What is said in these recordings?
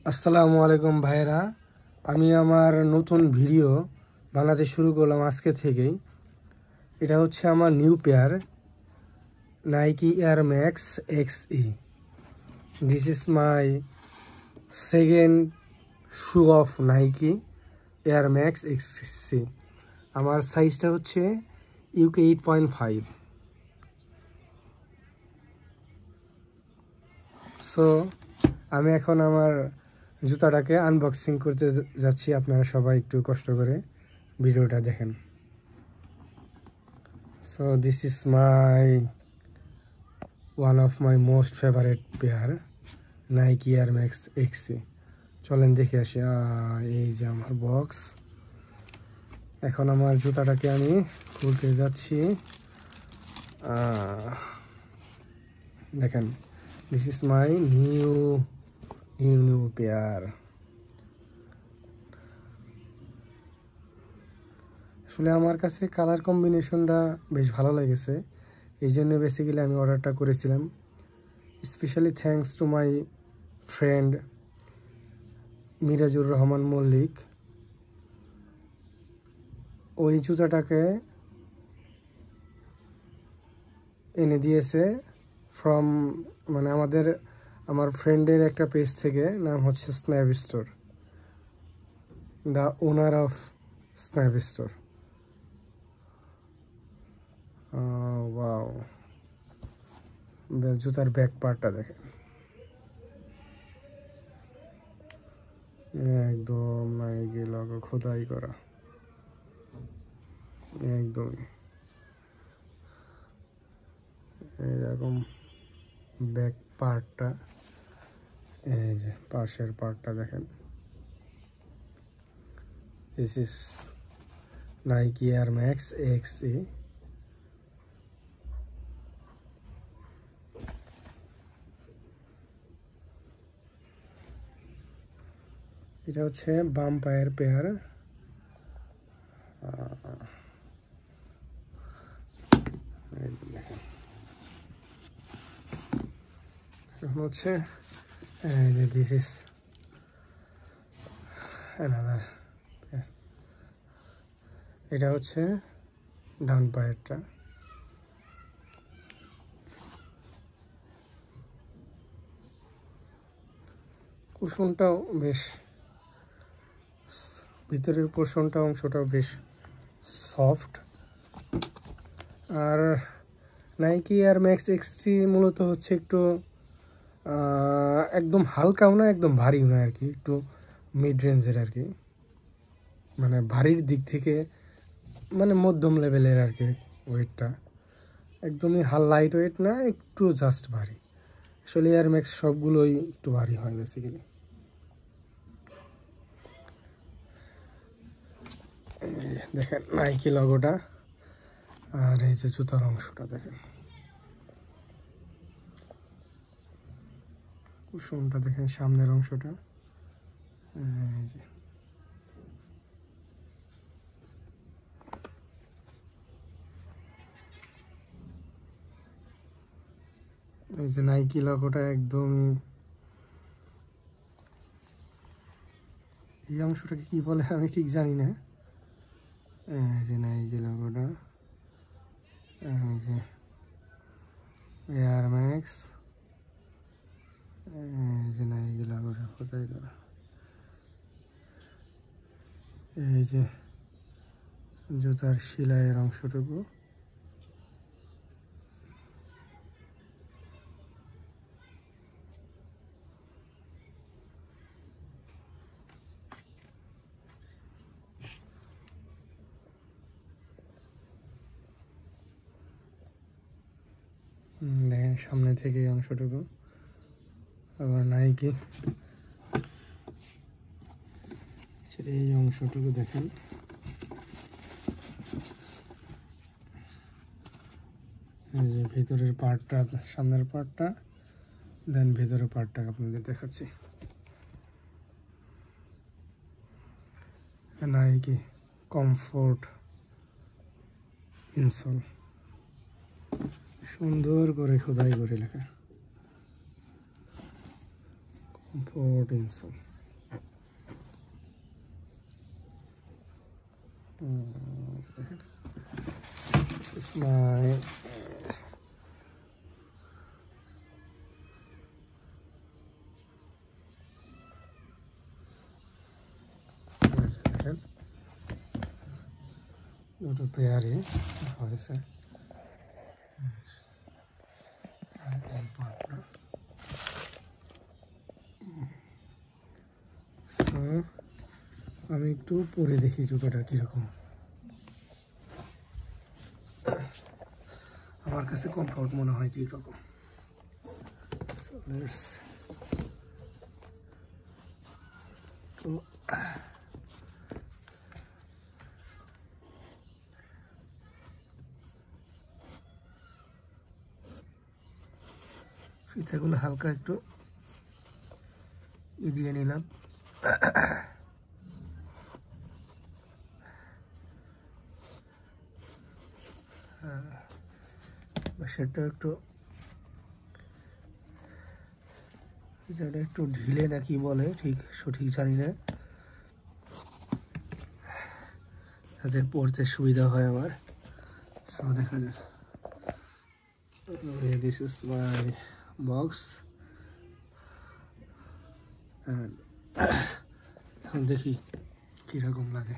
আসসালামু আলাইকুম ভাইরা, আমি আমার নতুন ভিডিও বানাতে শুরু করলাম আজকে থেকেই। এটা হচ্ছে আমার new pair Nike Air Max Excee. This is my second shoe of Nike Air Max Excee. আমার সাইজটা হচ্ছে ইউকে 8.5। সো আমি এখন আমার জুতাটাকে আনবক্সিং করতে যাচ্ছি। আপনারা সবাই একটু কষ্ট করে ভিডিওটা দেখেন। So this is my one of my most favourite pair Nike Air Max Excee. চলেন দেখে আসি। এই যে আমার বক্স। এখন আমার জুতাটাকে আমি খুলতে যাচ্ছি। দেখেন, this is my new pair. আসলে আমার কাছে কালার কম্বিনেশনটা বেশ ভালো লেগেছে, এই জন্য বেসিক্যালি আমি অর্ডারটা করেছিলাম। Specially thanks to my friend Mirajur Rahman Mallick. ওই জুতাটাকে এনে দিয়েছে মানে আমার ফ্রেন্ডের একটা পেজ থেকে, নাম হচ্ছে snap store, the owner of snap store. Wow, জুতার ব্যাক পার্টটা দেখেন, একদম নাইকি লগো খোদাই করা, একদমই এরকম ব্যাক পার্টটা। এই যে পাশের পার্টটা দেখেন, this is Nike Air Max Excee. এটা হচ্ছে বাম পায়ের পেয়ার। এখন হচ্ছে দিস ইজ অ্যানাদার। এটা হচ্ছে ডান পায়েরটা। কুশনটাও বেশ, ভিতরের পোর্শনটা অংশটাও বেশ সফট। আর নাইকি এয়ার ম্যাক্স এক্সটি মূলত হচ্ছে একটু একদম হালকাও না, একদম ভারীও না আর কি, একটু মিড রেঞ্জের আর কি, মানে ভারীর দিক থেকে মানে মধ্যম লেভেলের আর কি ওয়েটটা। একদমই লাইট ওয়েট না, একটু জাস্ট ভারী। আসলে এয়ার ম্যাক্স সবগুলোই একটু ভারী হয় বেসিক্যালি। দেখেন নাইকি লগোটা, আর এই যে জুতার অংশটা দেখেন, কুশনটা দেখেন, সামনের অংশটা। এই যে নাইকি লগোটা একদমই, এই অংশটাকে কি বলে আমি ঠিক জানি না। এই যে নাইকি লগোটা, এই যে এয়ার ম্যাক্স, এই যে নাইকি লগোটা কোথায় করা, এই যে জুতার সেলাইয়ের অংশটুকু। দেখেন সামনে থেকে এই অংশটুকু। আবার নাইকি এই অংশটুকু দেখেন, এই যে ভিতরের পার্টটা, সামনের পার্টটা, দেন ভিতরের পার্টটা আপনাদের দেখাচ্ছি। নাইকি কমফোর্ট ইনসোল, সুন্দর করে খোদাই করে লেখা, comfort insole. This is my দুটো পেয়ারে হয়েছে আমি একটু পরে দেখি জুতোটা কিরকম আমার কাছে কমফোর্ট মনে হয় কিরকম তো ফিতাগুলো হালকা একটু দিয়ে নিলাম সেটা একটু ফিতাটা একটু ঢিলে না কি বলে ঠিক সঠিক জানি না যাতে পড়তে সুবিধা হয় আমার সো দেখা যাক this is my box and এখন দেখি কিরকম লাগে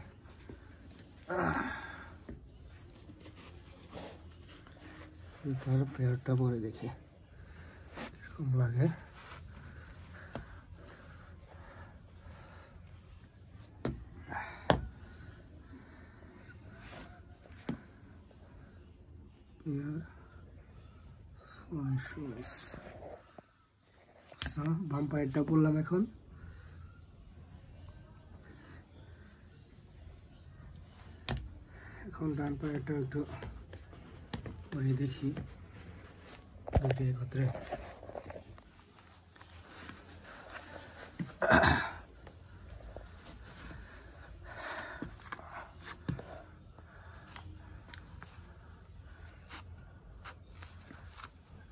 তার পেয়ারটা পরে দেখি কিরকম লাগে বাম পায়েরটা পরলাম এখন ডান পায়েরটা একটু পরে দেখি দুটো একত্রে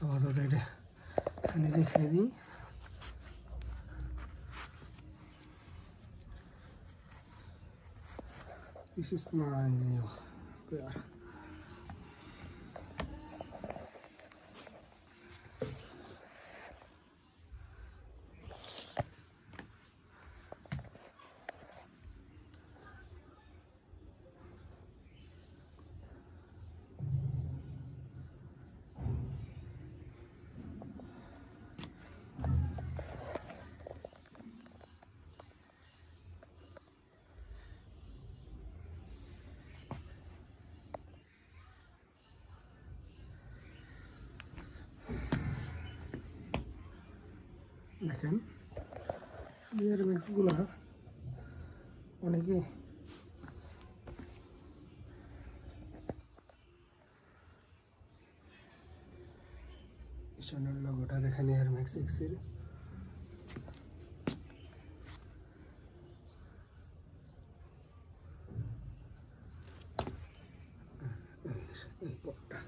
আপাতত এটা এখানে রেখে দিই This is my new pair. দেখেন এয়ার ম্যাক্সগুলো অনেকে পিছনের লোগোটা দেখেন এয়ার ম্যাক্স এক্সের এই পটটা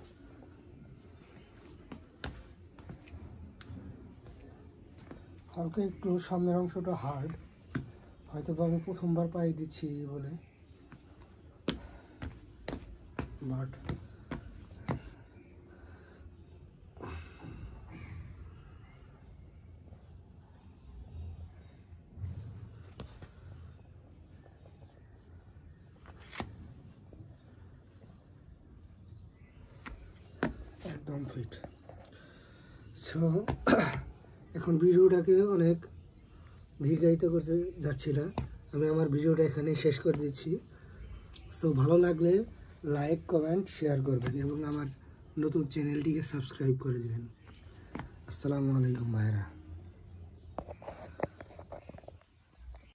হালকা একটু সামনের অংশটা হার্ড হয়তো বা আমি প্রথমবার পায়ে দিচ্ছি বলে বাট একদম ফিট সো এখন ভিডিওটাকে অনেক দীর্ঘায়িত করতে যাচ্ছি না আমি আমার ভিডিওটা এখানে শেষ করে দিচ্ছি সো ভালো লাগলে লাইক কমেন্ট শেয়ার করবেন এবং আমার নতুন চ্যানেলটিকে সাবস্ক্রাইব করে দেবেন আসসালামু আলাইকুম ভাইরা